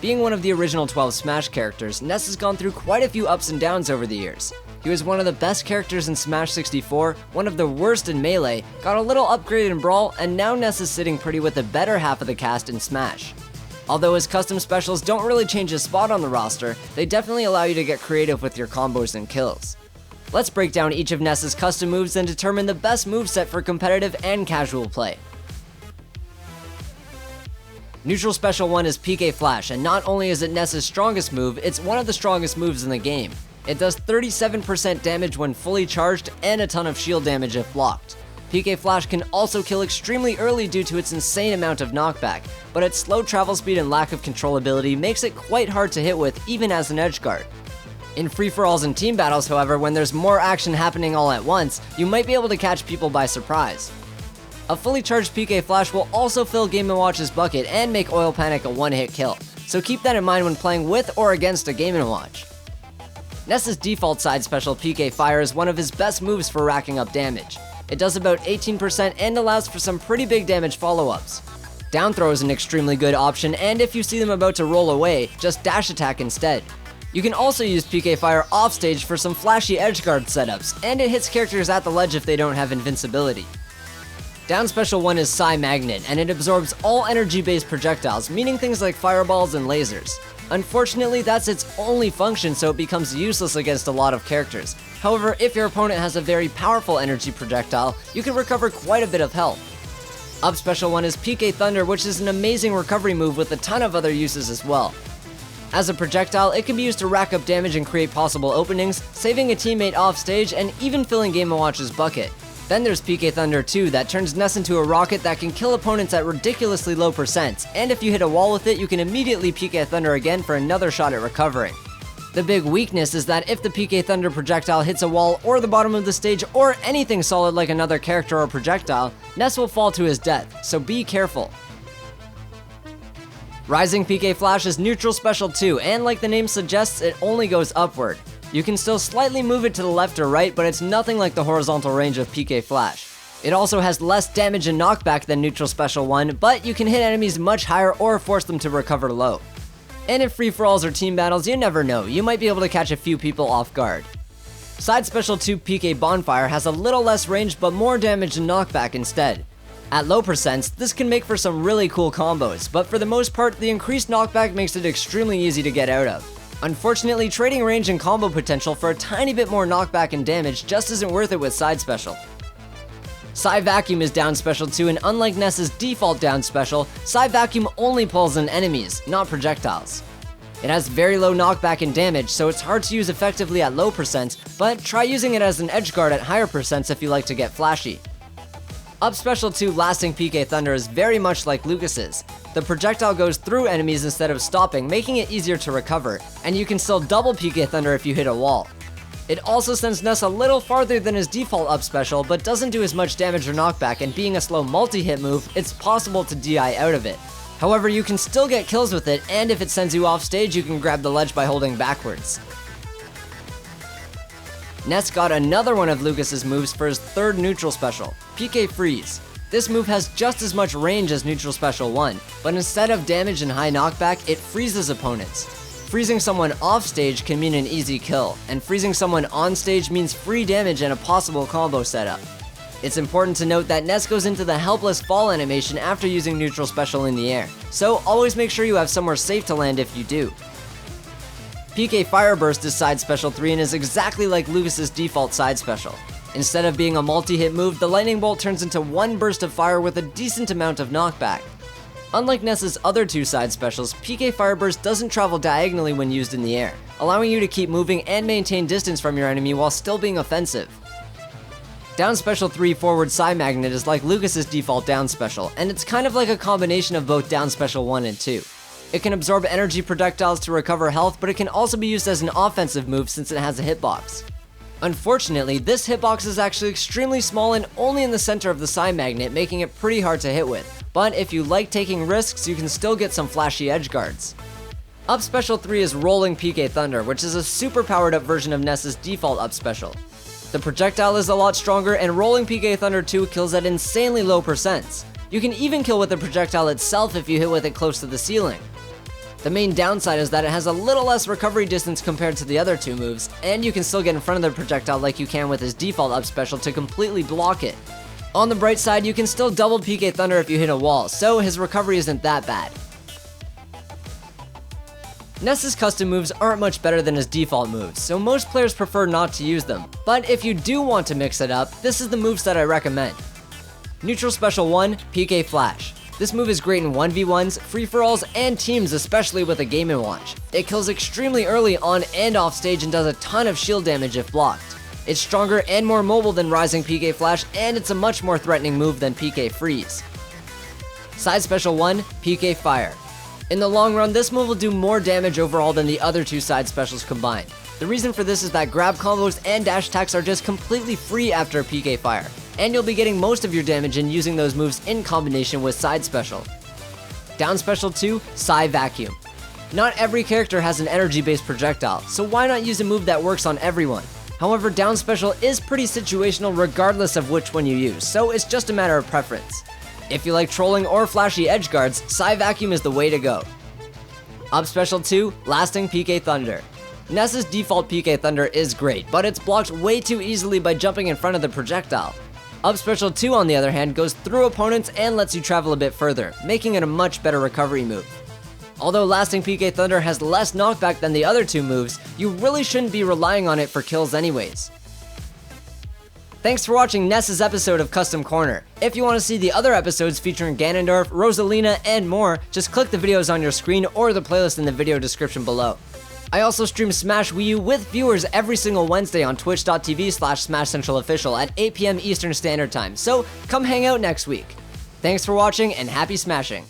Being one of the original 12 Smash characters, Ness has gone through quite a few ups and downs over the years. He was one of the best characters in Smash 64, one of the worst in Melee, got a little upgrade in Brawl, and now Ness is sitting pretty with the better half of the cast in Smash. Although his custom specials don't really change his spot on the roster, they definitely allow you to get creative with your combos and kills. Let's break down each of Ness's custom moves and determine the best moveset for competitive and casual play. Neutral Special 1 is PK Flash, and not only is it Ness's strongest move, it's one of the strongest moves in the game. It does 37% damage when fully charged and a ton of shield damage if blocked. PK Flash can also kill extremely early due to its insane amount of knockback, but its slow travel speed and lack of controllability makes it quite hard to hit with even as an edgeguard. In free-for-alls and team battles, however, when there's more action happening all at once, you might be able to catch people by surprise. A fully charged PK Flash will also fill Game & Watch's bucket and make Oil Panic a one-hit kill, so keep that in mind when playing with or against a Game & Watch. Ness's default side special PK Fire is one of his best moves for racking up damage. It does about 18% and allows for some pretty big damage follow-ups. Down throw is an extremely good option, and if you see them about to roll away, just dash attack instead. You can also use PK Fire offstage for some flashy edgeguard setups, and it hits characters at the ledge if they don't have invincibility. Down Special 1 is Psy Magnet, and it absorbs all energy-based projectiles, meaning things like fireballs and lasers. Unfortunately, that's its only function, so it becomes useless against a lot of characters. However, if your opponent has a very powerful energy projectile, you can recover quite a bit of health. Up Special 1 is PK Thunder, which is an amazing recovery move with a ton of other uses as well. As a projectile, it can be used to rack up damage and create possible openings, saving a teammate off stage, and even filling Game & Watch's bucket. Then there's PK Thunder 2 that turns Ness into a rocket that can kill opponents at ridiculously low percents, and if you hit a wall with it, you can immediately PK Thunder again for another shot at recovering. The big weakness is that if the PK Thunder projectile hits a wall or the bottom of the stage or anything solid like another character or projectile, Ness will fall to his death, so be careful. Rising PK Flash is Neutral Special 2, and like the name suggests, it only goes upward. You can still slightly move it to the left or right, but it's nothing like the horizontal range of PK Flash. It also has less damage and knockback than Neutral Special 1, but you can hit enemies much higher or force them to recover low. And in free-for-alls or team battles, you never know, you might be able to catch a few people off guard. Side Special 2 PK Bonfire has a little less range but more damage and knockback instead. At low percents, this can make for some really cool combos, but for the most part, the increased knockback makes it extremely easy to get out of. Unfortunately, trading range and combo potential for a tiny bit more knockback and damage just isn't worth it with Side Special. Psy Vacuum is Down Special 2, and unlike Ness's default Down Special, Psy Vacuum only pulls in enemies, not projectiles. It has very low knockback and damage, so it's hard to use effectively at low percents, but try using it as an edgeguard at higher percents if you like to get flashy. Up Special 2 Lasting PK Thunder is very much like Lucas's. The projectile goes through enemies instead of stopping, making it easier to recover, and you can still double PK Thunder if you hit a wall. It also sends Ness a little farther than his default up special, but doesn't do as much damage or knockback, and being a slow multi-hit move, it's possible to DI out of it. However, you can still get kills with it, and if it sends you off stage, you can grab the ledge by holding backwards. Ness got another one of Lucas's moves for his third neutral special, PK Freeze. This move has just as much range as Neutral Special 1, but instead of damage and high knockback, it freezes opponents. Freezing someone off stage can mean an easy kill, and freezing someone on stage means free damage and a possible combo setup. It's important to note that Ness goes into the helpless fall animation after using Neutral Special in the air, so always make sure you have somewhere safe to land if you do. PK Fire Burst is Side Special 3 and is exactly like Lucas's default side special. Instead of being a multi-hit move, the lightning bolt turns into one burst of fire with a decent amount of knockback. Unlike Ness's other two side specials, PK Fire Burst doesn't travel diagonally when used in the air, allowing you to keep moving and maintain distance from your enemy while still being offensive. Down Special 3 Forward Psy Magnet is like Lucas's default down special, and it's kind of like a combination of both Down Special 1 and 2. It can absorb energy projectiles to recover health, but it can also be used as an offensive move since it has a hitbox. Unfortunately, this hitbox is actually extremely small and only in the center of the Psy Magnet, making it pretty hard to hit with. But if you like taking risks, you can still get some flashy edgeguards. Up Special 3 is Rolling PK Thunder, which is a super powered up version of Ness's default up special. The projectile is a lot stronger, and Rolling PK Thunder 2 kills at insanely low percents. You can even kill with the projectile itself if you hit with it close to the ceiling. The main downside is that it has a little less recovery distance compared to the other two moves, and you can still get in front of the projectile like you can with his default up special to completely block it. On the bright side, you can still double PK Thunder if you hit a wall, so his recovery isn't that bad. Ness's custom moves aren't much better than his default moves, so most players prefer not to use them. But if you do want to mix it up, this is the moveset I recommend. Neutral Special 1, PK Flash. This move is great in 1v1s, free-for-alls, and teams, especially with a Game & Watch. It kills extremely early on and off stage and does a ton of shield damage if blocked. It's stronger and more mobile than Rising PK Flash, and it's a much more threatening move than PK Freeze. Side Special 1, PK Fire. In the long run, this move will do more damage overall than the other two side specials combined. The reason for this is that grab combos and dash attacks are just completely free after a PK Fire, and you'll be getting most of your damage in using those moves in combination with side special. Down Special 2, Psy Vacuum. Not every character has an energy-based projectile, so why not use a move that works on everyone? However, down special is pretty situational regardless of which one you use, so it's just a matter of preference. If you like trolling or flashy edge guards, Psy Vacuum is the way to go. Up Special 2, Lasting PK Thunder. Ness's default PK Thunder is great, but it's blocked way too easily by jumping in front of the projectile. Up Special 2, on the other hand, goes through opponents and lets you travel a bit further, making it a much better recovery move. Although Lasting PK Thunder has less knockback than the other two moves, you really shouldn't be relying on it for kills anyways. Thanks for watching Ness's episode of Custom Corner. If you want to see the other episodes featuring Ganondorf, Rosalina, and more, just click the videos on your screen or the playlist in the video description below. I also stream Smash Wii U with viewers every single Wednesday on twitch.tv/SmashCentralOfficial at 8 PM Eastern Standard Time, so come hang out next week. Thanks for watching and happy smashing!